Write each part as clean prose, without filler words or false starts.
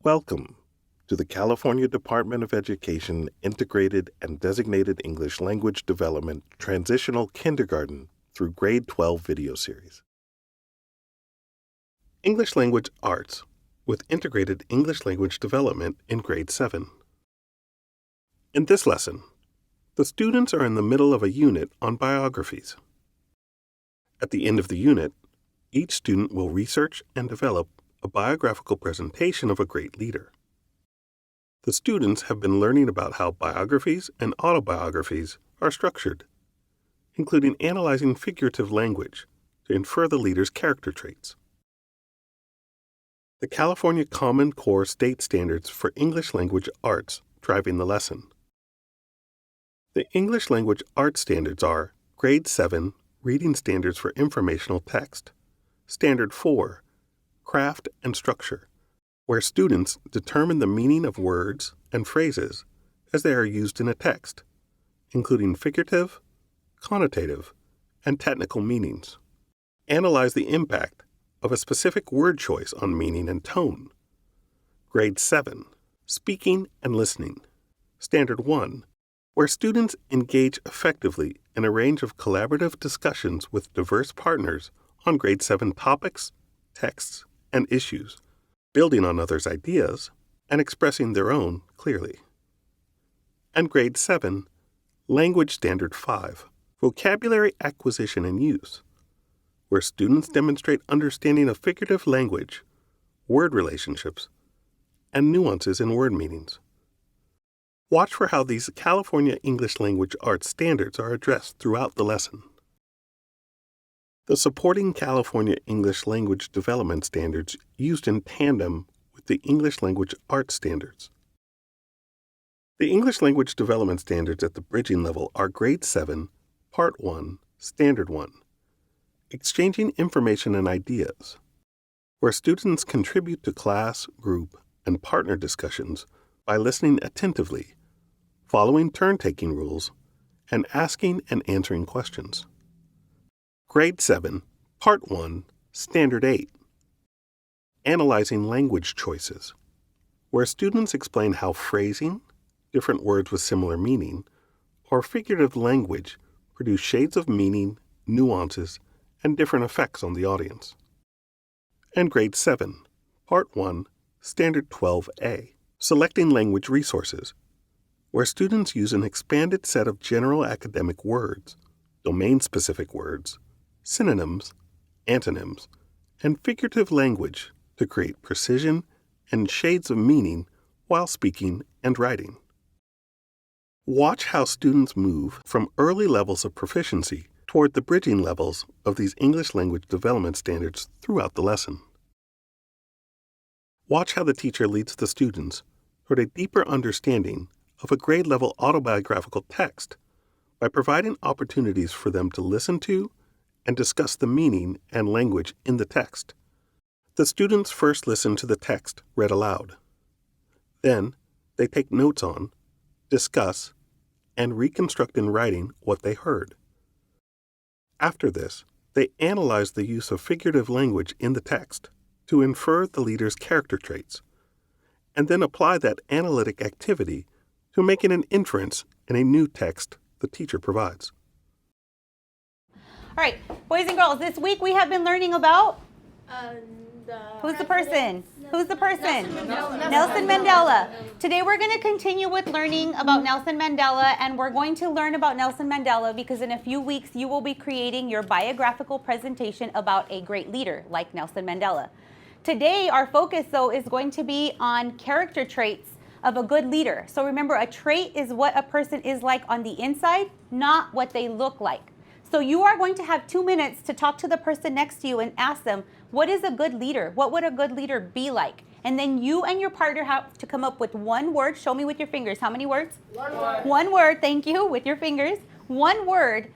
Welcome to the California Department of Education Integrated and Designated English Language Development Transitional Kindergarten through Grade 12 video series. English Language Arts with Integrated English Language Development in Grade 7. In this lesson, the students are in the middle of a unit on biographies. At the end of the unit, each student will research and develop a biographical presentation of a great leader. The students have been learning about how biographies and autobiographies are structured, including analyzing figurative language to infer the leader's character traits. The California Common Core State Standards for English Language Arts driving the lesson. The English Language Arts standards are Grade 7 Reading Standards for Informational Text, Standard 4 Craft and Structure, where students determine the meaning of words and phrases as they are used in a text, including figurative, connotative, and technical meanings. Analyze the impact of a specific word choice on meaning and tone. Grade 7, Speaking and Listening. Standard 1, where students engage effectively in a range of collaborative discussions with diverse partners on Grade 7 topics, texts, and issues, building on others' ideas and expressing their own clearly. And Grade 7, Language Standard 5, Vocabulary Acquisition and Use, where students demonstrate understanding of figurative language, word relationships, and nuances in word meanings. Watch for how these California English Language Arts standards are addressed throughout the lesson. The supporting California English Language Development Standards used in tandem with the English Language Arts Standards. The English Language Development Standards at the bridging level are Grade 7, Part 1, Standard 1, Exchanging Information and Ideas, where students contribute to class, group, and partner discussions by listening attentively, following turn-taking rules, and asking and answering questions. Grade 7, Part 1, Standard 8, Analyzing Language Choices, where students explain how phrasing, different words with similar meaning, or figurative language produce shades of meaning, nuances, and different effects on the audience. And Grade 7, Part 1, Standard 12A, Selecting Language Resources, where students use an expanded set of general academic words, domain-specific words, synonyms, antonyms, and figurative language to create precision and shades of meaning while speaking and writing. Watch how students move from early levels of proficiency toward the bridging levels of these English language development standards throughout the lesson. Watch how the teacher leads the students toward a deeper understanding of a grade-level autobiographical text by providing opportunities for them to listen to and discuss the meaning and language in the text. The students first listen to the text read aloud. Then, they take notes on, discuss, and reconstruct in writing what they heard. After this, they analyze the use of figurative language in the text to infer the leader's character traits, and then apply that analytic activity to making an inference in a new text the teacher provides. All right, boys and girls, this week we have been learning about who's the person? Nelson Mandela. Today we're going to continue with learning about Nelson Mandela, and we're going to learn about Nelson Mandela because in a few weeks you will be creating your biographical presentation about a great leader like Nelson Mandela. Today our focus though is going to be on character traits of a good leader. So remember, a trait is what a person is like on the inside, not what they look like. So you are going to have 2 minutes to talk to the person next to you and ask them, what is a good leader? What would a good leader be like? And then you and your partner have to come up with one word. Show me with your fingers. How many words? One word. One word, thank you, with your fingers. One word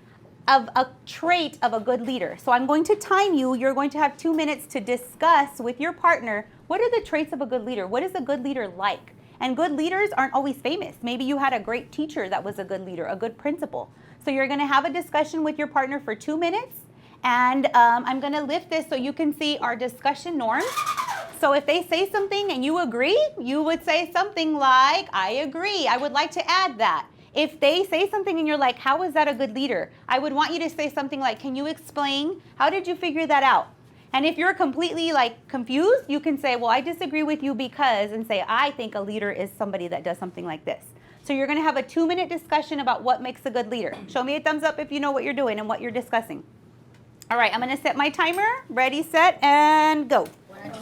of a trait of a good leader. So I'm going to time you. You're going to have 2 minutes to discuss with your partner, what are the traits of a good leader? What is a good leader like? And good leaders aren't always famous. Maybe you had a great teacher that was a good leader, a good principal. So you're going to have a discussion with your partner for 2 minutes. And I'm going to lift this so you can see our discussion norms. So if they say something and you agree, you would say something like, I agree. I would like to add that. If they say something and you're like, how is that a good leader? I would want you to say something like, can you explain? How did you figure that out? And if you're completely like confused, you can say, well, I disagree with you because, and say, I think a leader is somebody that does something like this. So you're going to have a 2-minute discussion about what makes a good leader. Show me a thumbs up if you know what you're doing and what you're discussing. All right, I'm going to set my timer. Ready, set, and go.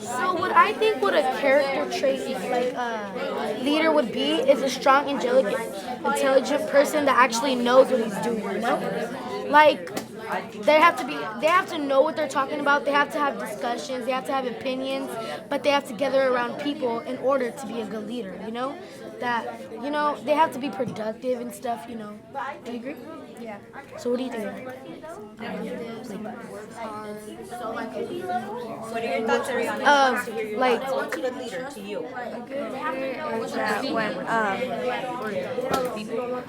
So what I think what a character trait like a leader would be is a strong, intelligent person that actually knows what he's doing, you know? Like they have to know what they're talking about, they have to have discussions, they have to have opinions, but they have to gather around people in order to be a good leader, you know? That, you know, they have to be productive and stuff, you know. Do you agree? Yeah. So what do you think? What are your thoughts, Ariana? Like What's a good leader to you? A good leader is that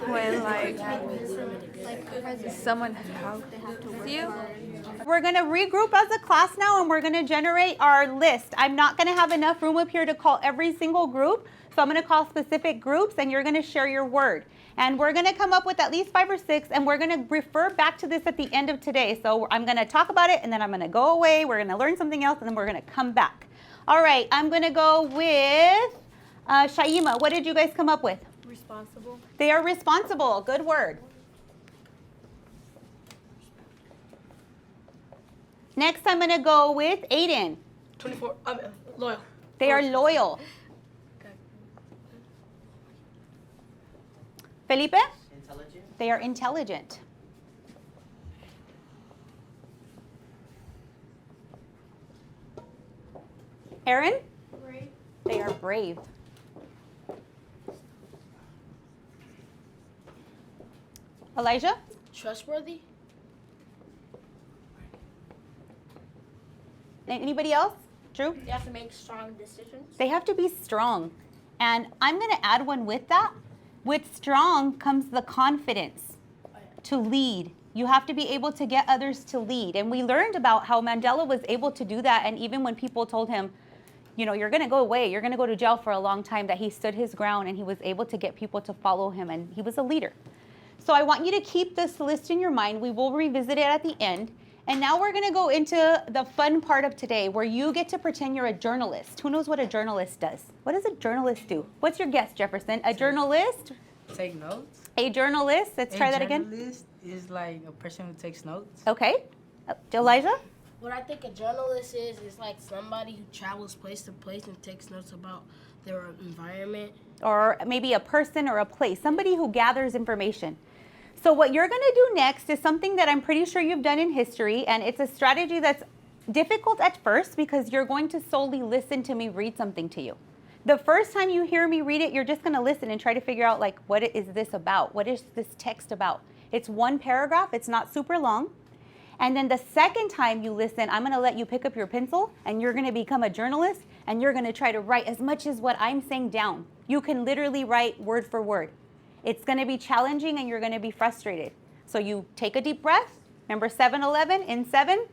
when like someone helps you. We're going to regroup as a class now and we're going to generate our list. I'm not going to have enough room up here to call every single group, so I'm going to call specific groups and you're going to share your word. And we're going to come up with at least 5 or 6 and we're going to refer back to this at the end of today. So I'm going to talk about it and then I'm going to go away, we're going to learn something else and then we're going to come back. All right, I'm going to go with Shaima. What did you guys come up with? Responsible. They are responsible. Good word. Next, I'm going to go with Aiden. 24. Loyal. They are loyal. Felipe? Intelligent. They are intelligent. Aaron? Brave. They are brave. Elijah? Trustworthy. Anybody else? Drew? They have to make strong decisions. They have to be strong. And I'm going to add one with that. With strong comes the confidence to lead. You have to be able to get others to lead. And we learned about how Mandela was able to do that. And even when people told him, you know, you're going to go away, you're going to go to jail for a long time, that he stood his ground and he was able to get people to follow him. And he was a leader. So I want you to keep this list in your mind. We will revisit it at the end. And now we're going to go into the fun part of today where you get to pretend you're a journalist. Who knows what a journalist does? What does a journalist do? What's your guess, Jefferson? A journalist? Take notes. A journalist? Let's try that again. A journalist is like a person who takes notes. Okay. Elijah? What I think a journalist is like somebody who travels place to place and takes notes about their environment. Or maybe a person or a place. Somebody who gathers information. So what you're going to do next is something that I'm pretty sure you've done in history, and it's a strategy that's difficult at first because you're going to solely listen to me read something to you. The first time you hear me read it, you're just going to listen and try to figure out, like, what is this about? What is this text about? It's one paragraph. It's not super long. And then the second time you listen, I'm going to let you pick up your pencil and you're going to become a journalist and you're going to try to write as much as what I'm saying down. You can literally write word for word. It's going to be challenging and you're going to be frustrated. So you take a deep breath. Remember 7-11, in 7,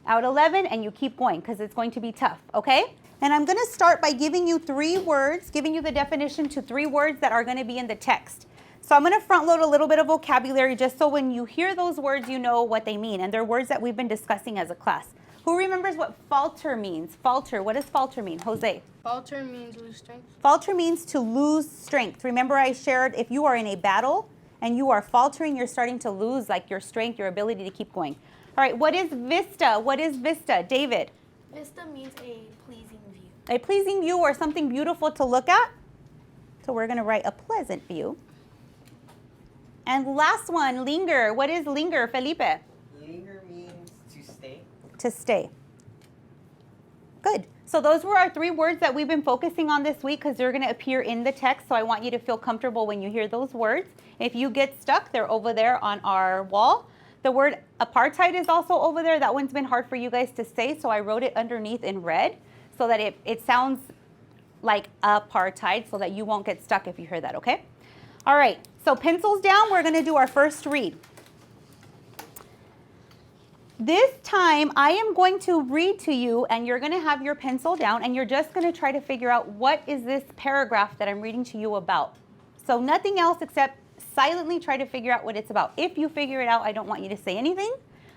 out 11, and you keep going because it's going to be tough, okay? And I'm going to start by giving you 3 words, giving you the definition to 3 words that are going to be in the text. So I'm going to front load a little bit of vocabulary just so when you hear those words, you know what they mean. And they're words that we've been discussing as a class. Who remembers what falter means? Falter, what does falter mean? Jose. Falter means lose strength. Falter means to lose strength. Remember I shared if you are in a battle and you are faltering, you're starting to lose like your strength, your ability to keep going. All right, what is vista? What is vista? David? Vista means a pleasing view. A pleasing view or something beautiful to look at. So we're going to write a pleasant view. And last one, linger. What is linger, Felipe? Linger means to stay. To stay. Good. So those were our 3 words that we've been focusing on this week because they're going to appear in the text. So I want you to feel comfortable when you hear those words. If you get stuck, they're over there on our wall. The word apartheid is also over there. That one's been hard for you guys to say, so I wrote it underneath in red so that it sounds like apartheid so that you won't get stuck if you hear that, okay? All right, so pencils down. We're going to do our first read. This time I am going to read to you and you're going to have your pencil down and you're just going to try to figure out what is this paragraph that I'm reading to you about. So nothing else except silently try to figure out what it's about. If you figure it out, I don't want you to say anything.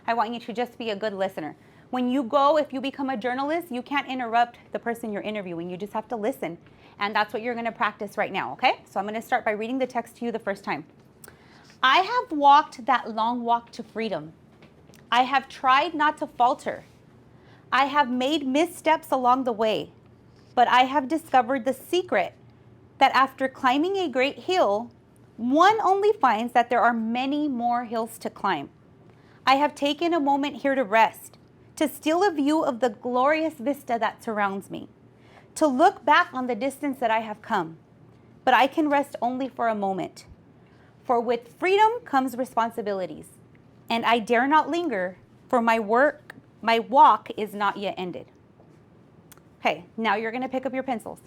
I want you to just be a good listener. When you go, if you become a journalist, you can't interrupt the person you're interviewing. You just have to listen. And that's what you're going to practice right now, okay? So I'm going to start by reading the text to you the first time. I have walked that long walk to freedom. I have tried not to falter. I have made missteps along the way, but I have discovered the secret that after climbing a great hill, one only finds that there are many more hills to climb. I have taken a moment here to rest, to steal a view of the glorious vista that surrounds me, to look back on the distance that I have come. But I can rest only for a moment, for with freedom comes responsibilities. And I dare not linger, for my walk is not yet ended. Okay, now you're going to pick up your pencils.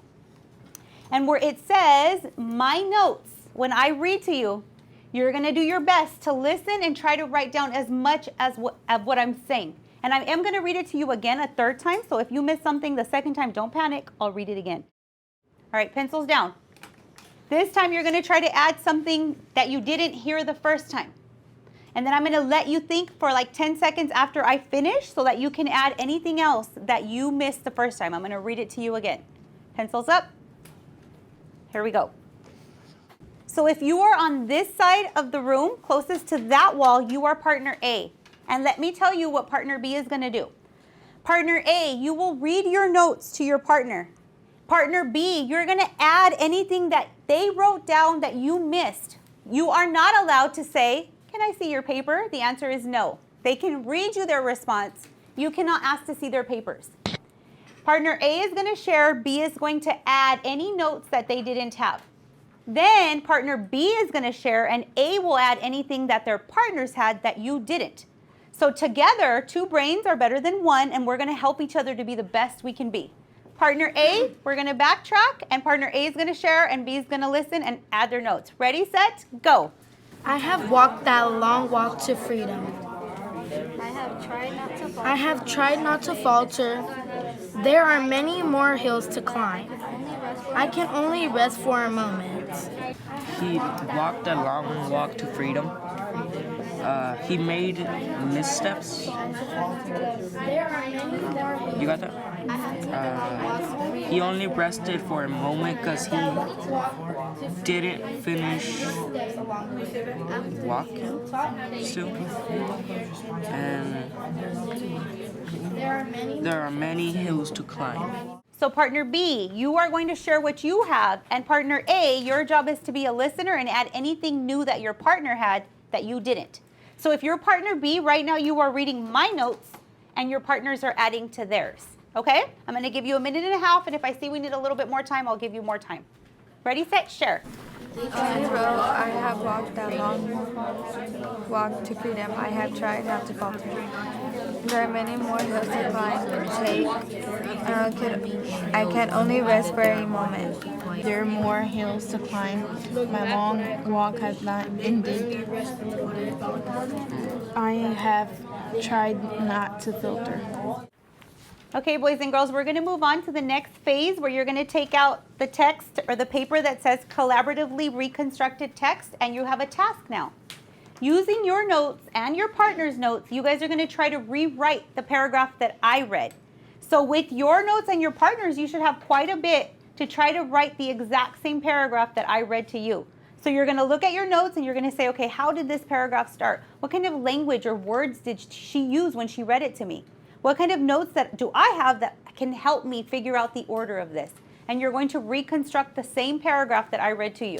And where it says, my notes, when I read to you, you're going to do your best to listen and try to write down as much as of what I'm saying. And I am going to read it to you again a third time, so if you miss something the second time, don't panic. I'll read it again. All right, pencils down. This time you're going to try to add something that you didn't hear the first time. And then I'm going to let you think for like 10 seconds after I finish so that you can add anything else that you missed the first time. I'm going to read it to you again. Pencils up. Here we go. So if you are on this side of the room, closest to that wall, you are partner A. And let me tell you what partner B is going to do. Partner A, you will read your notes to your partner. Partner B, you're going to add anything that they wrote down that you missed. You are not allowed to say, can I see your paper? The answer is no. They can read you their response. You cannot ask to see their papers. Partner A is going to share. B is going to add any notes that they didn't have. Then partner B is going to share, and A will add anything that their partners had that you didn't. So together, two brains are better than one, and we're going to help each other to be the best we can be. Partner A, we're going to backtrack, and partner A is going to share, and B is going to listen and add their notes. Ready, set, go. I have walked that long walk to freedom. I have tried not to fall. I have tried not to falter. There are many more hills to climb. I can only rest for a moment. He walked a long walk to freedom. He made missteps. There are many more hills. You got that? He only rested for a moment because he didn't finish walking still. And there are many hills to climb. So partner B, you are going to share what you have, and partner A, your job is to be a listener and add anything new that your partner had that you didn't. So if you're partner B, right now you are reading my notes and your partners are adding to theirs. Okay? I'm going to give you 1.5 minutes, and if I see we need a little bit more time, I'll give you more time. Ready, set, share. I wrote, I have walked that long walk to freedom. I have tried not to falter. There are many more hills to climb and take. I can only rest for a moment. There are more hills to climb. My long walk has not ended. I have tried not to filter. Okay, boys and girls, we're going to move on to the next phase where you're going to take out the text or the paper that says collaboratively reconstructed text, and you have a task now. Using your notes and your partner's notes, you guys are going to try to rewrite the paragraph that I read. So with your notes and your partners, you should have quite a bit to try to write the exact same paragraph that I read to you. So you're going to look at your notes and you're going to say, okay, how did this paragraph start? What kind of language or words did she use when she read it to me? What kind of notes do I have that can help me figure out the order of this? And you're going to reconstruct the same paragraph that I read to you.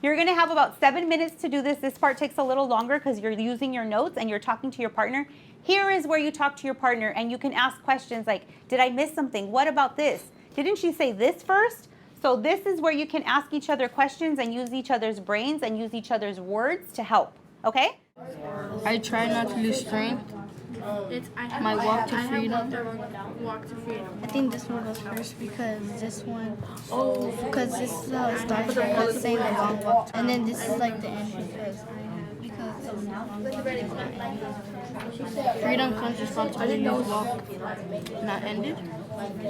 You're going to have about 7 minutes to do this. This part takes a little longer because you're using your notes and you're talking to your partner. Here is where you talk to your partner and you can ask questions like, did I miss something? What about this? Didn't she say this first? So this is where you can ask each other questions and use each other's brains and use each other's words to help. Okay? I try not to lose strength. My walk to freedom. I think this one goes first because this one, because this is how it starts. It's saying the long walk, and then this is like the end because Freedom comes responsibility is walk not ended.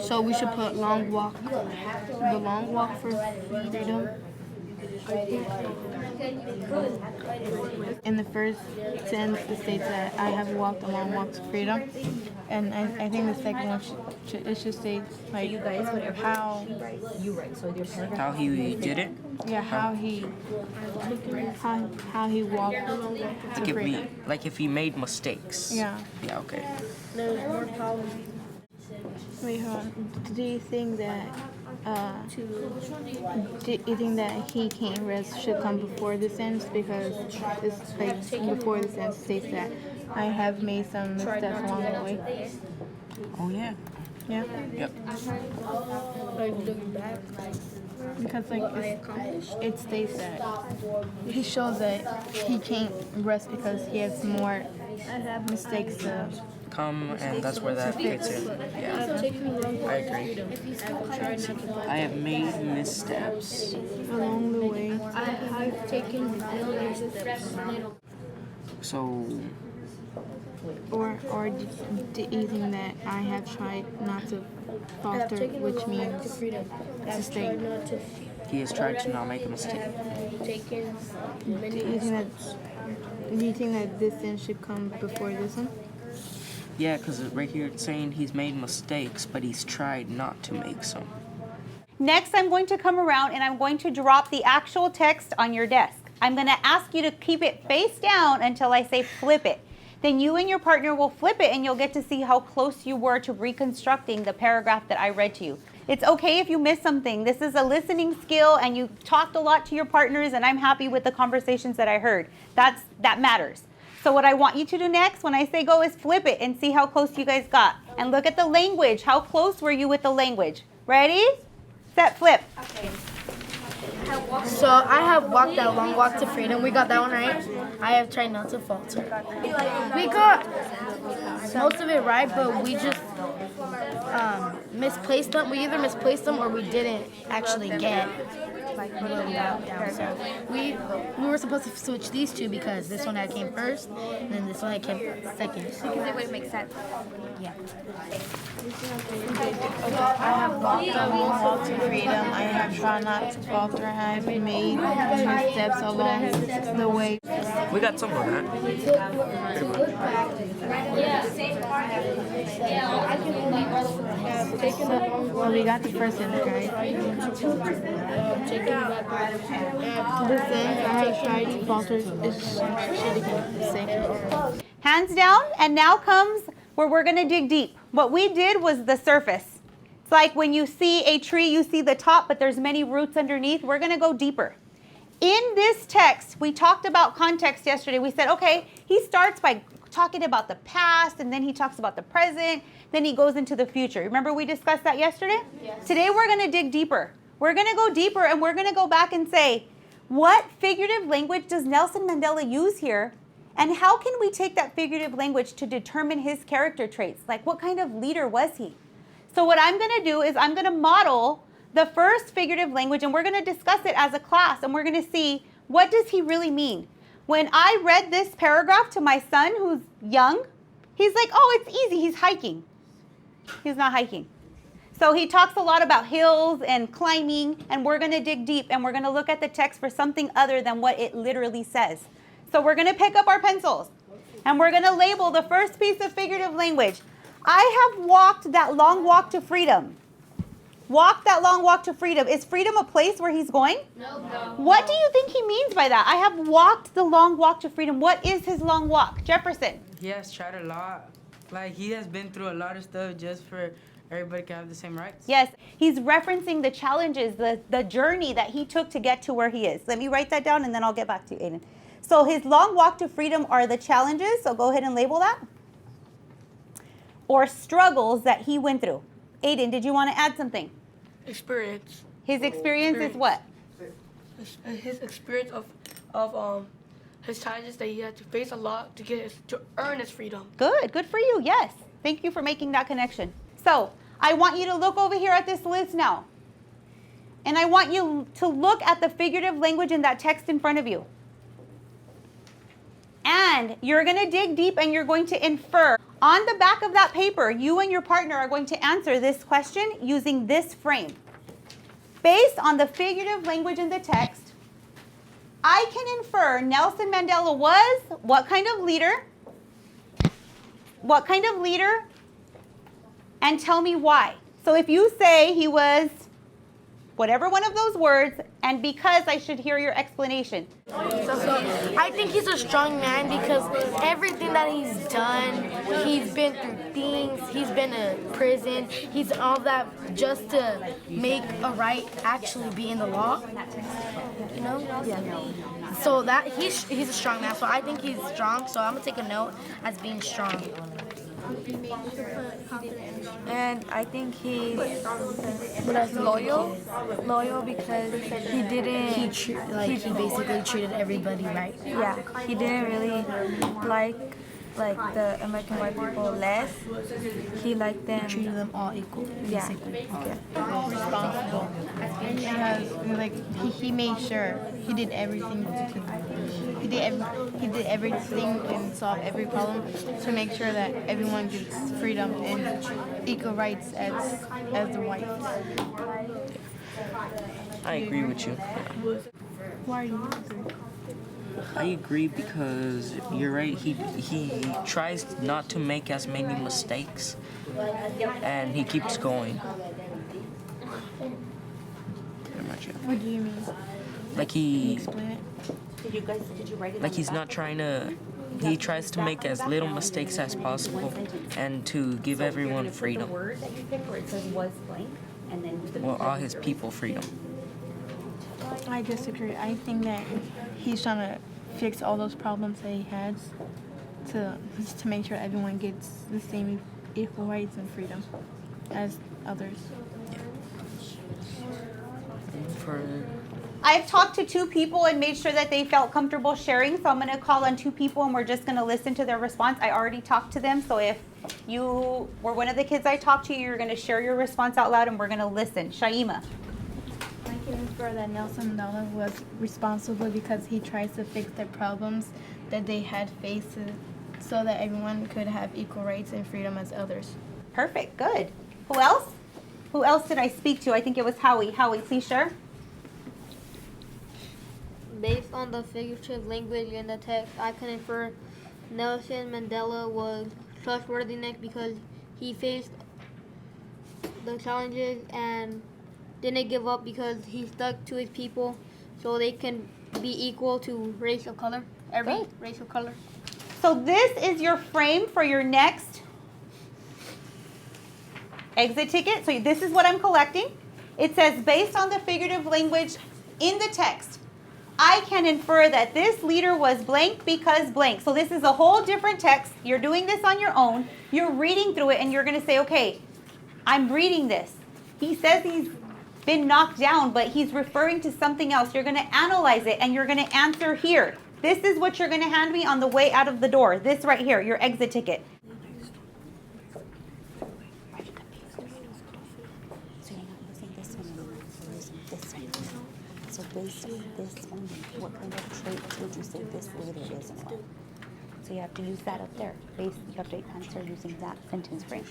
So we should put long walk. The long walk for freedom. In the first sentence, it states that I have walked a long walk to freedom, and I think the second one should state like how How he did it? yeah how he walked to Like if freedom. like if he made mistakes. Yeah. Yeah, okay. Wait, hold on. Do you think that he can't rest should come before the sentence because it's like before the sentence states that I have made some missteps along the way. Oh yeah. Yeah. Yep. Because like it states that he shows that he can't rest because he has more mistakes to Come, and that's where that fits in. Yeah, I agree. I have made missteps. along the way. I've taken steps. Or So, do you think that I have tried not to falter, which means to stay. he has tried to not make a mistake. Do you think that this end should come before this one? Yeah, because right here it's saying he's made mistakes, but he's tried not to make some. Next, I'm going to come around and I'm going to drop the actual text on your desk. I'm going to ask you to keep it face down until I say flip it. Then you and your partner will flip it and you'll get to see how close you were to reconstructing the paragraph that I read to you. It's okay if you miss something. This is a listening skill and you talked a lot to your partners and I'm happy with the conversations that I heard. That matters. So what I want you to do next when I say go is flip it and see how close you guys got. And look at the language. How close were you with the language? Ready? Set, flip. Okay. So I have walked that long walk to freedom. We got that one right. I have tried not to falter. We got most of it right, but we just misplaced them. We either misplaced them or we didn't actually get really down. So we were supposed to switch these two because this one had came first, and then this one had came second. Because it would make sense. Yeah. I have walked a long walk to freedom. I have tried not to falter. I have made missteps along the way. We got some of that. Well, we got the first sentence right. This ends, I have tried to falter. It should have been the same. Hands down, and now comes where we're going to dig deep. What we did was the surface. It's like when you see a tree, you see the top, but there's many roots underneath. We're going to go deeper. In this text, we talked about context yesterday. We said, okay, he starts by talking about the past, and then he talks about the present, then he goes into the future. Remember we discussed that yesterday? Yes. Today we're going to dig deeper. We're going to go deeper, and we're going to go back and say, what figurative language does Nelson Mandela use here? And how can we take that figurative language to determine his character traits? Like, what kind of leader was he? So what I'm going to do is I'm going to model the first figurative language, and we're going to discuss it as a class, and we're going to see, what does he really mean? When I read this paragraph to my son, who's young, he's like, oh, it's easy. He's hiking. He's not hiking. So he talks a lot about hills and climbing, and we're going to dig deep, and we're going to look at the text for something other than what it literally says. So we're going to pick up our pencils, and we're going to label the first piece of figurative language. I have walked that long walk to freedom. Walk that long walk to freedom. Is freedom a place where he's going? No. What do you think he means by that? I have walked the long walk to freedom. What is his long walk? Jefferson. He has tried a lot. Like, he has been through a lot of stuff just for everybody to have the same rights. Yes, he's referencing the challenges, the journey that he took to get to where he is. Let me write that down, and then I'll get back to you, Aiden. So his long walk to freedom are the challenges, so go ahead and label that, or struggles that he went through. Aiden, did you want to add something? Experience. His experience is what? His experience of his challenges that he had to face a lot to earn his freedom. Good for you, yes. Thank you for making that connection. So I want you to look over here at this list now. And I want you to look at the figurative language in that text in front of you. And you're going to dig deep and you're going to infer. On the back of that paper, you and your partner are going to answer this question using this frame. Based on the figurative language in the text, I can infer Nelson Mandela was what kind of leader? What kind of leader? And tell me why. So if you say he was whatever one of those words, and because I should hear your explanation. So I think he's a strong man because everything that he's done, he's been through things, he's been to prison, he's all that just to make a right actually be in the law. You know? Yeah. So that he's a strong man. So I think he's strong. So I'm gonna take a note as being strong. And I think he's loyal because he didn't. He basically treated everybody right. Yeah, he didn't really like the American white people less. He liked them. He treated them all equal. Yeah. Basically. Responsible because he made sure he did everything he did everything and solved every problem to make sure that everyone gets freedom and equal rights as the whites. I agree with you. Why do you agree? I agree because you're right. He tries not to make as many mistakes, and he keeps going. Pretty much it. What do you mean? Like Can you he, explain it? Did you write it? like he's not trying to. He tries to make as little mistakes as possible, and to give everyone freedom. Word that you picked where it says was blank, and then Well, all his people freedom. I disagree. I think that he's trying to fix all those problems that he has to make sure everyone gets the same equal rights and freedom as others. For I've talked to 2 people and made sure that they felt comfortable sharing, so I'm going to call on 2 people and we're just going to listen to their response. I already talked to them, so if you were one of the kids I talked to, you're going to share your response out loud and we're going to listen. Shaima. I can infer that Nelson Mandela was responsible because he tries to fix the problems that they had faced so that everyone could have equal rights and freedom as others. Perfect, good. Who else? Who else did I speak to? I think it was Howie. Howie, please share. Based on the figurative language in the text, I can infer Nelson Mandela was trustworthiness because he faced the challenges and didn't give up because he stuck to his people so they can be equal to race of color, every race of color. So this is your frame for your next exit ticket. So this is what I'm collecting. It says, based on the figurative language in the text, I can infer that this leader was blank because blank. So this is a whole different text. You're doing this on your own. You're reading through it and you're going to say, okay, I'm reading this. He says he's been knocked down, but he's referring to something else. You're going to analyze it and you're going to answer here. This is what you're going to hand me on the way out of the door. This right here, your exit ticket. So based on this only, what kind of traits would you say this leader is and why? So you have to use that up there. You have to answer using that sentence frame.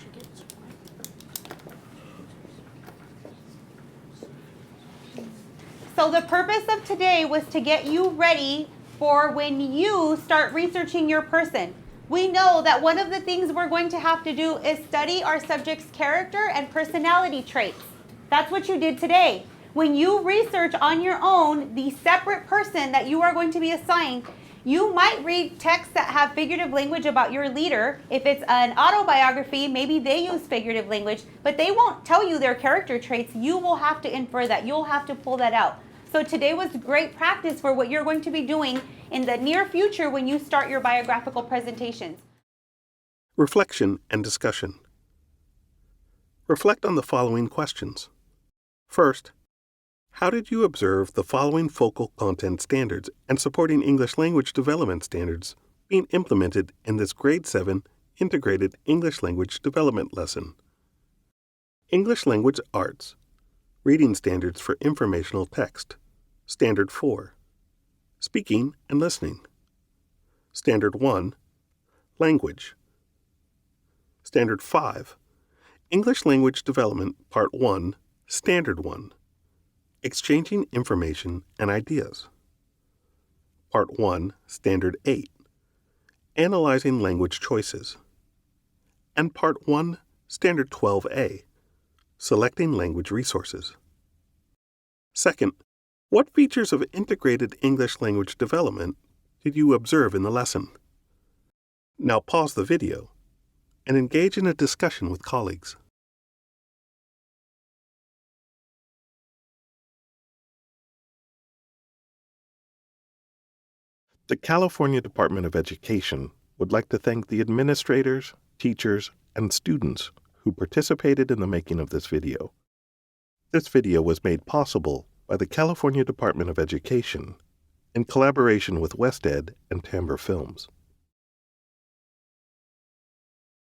So the purpose of today was to get you ready for when you start researching your person. We know that one of the things we're going to have to do is study our subject's character and personality traits. That's what you did today. When you research on your own the separate person that you are going to be assigned, you might read texts that have figurative language about your leader. If it's an autobiography, maybe they use figurative language, but they won't tell you their character traits. You will have to infer that. You'll have to pull that out. So today was great practice for what you're going to be doing in the near future when you start your biographical presentations. Reflection and discussion. Reflect on the following questions. First, how did you observe the following focal content standards and supporting English language development standards being implemented in this Grade 7 Integrated English Language Development lesson? English Language Arts, Reading Standards for Informational Text, Standard 4, Speaking and Listening, Standard 1, Language. Standard 5, English Language Development Part 1, Standard 1, Exchanging Information and Ideas. Part 1, Standard 8, Analyzing Language Choices. And Part 1, Standard 12A, Selecting Language Resources. Second, what features of integrated English language development did you observe in the lesson? Now pause the video and engage in a discussion with colleagues. The California Department of Education would like to thank the administrators, teachers, and students who participated in the making of this video. This video was made possible by the California Department of Education in collaboration with WestEd and Timbre Films.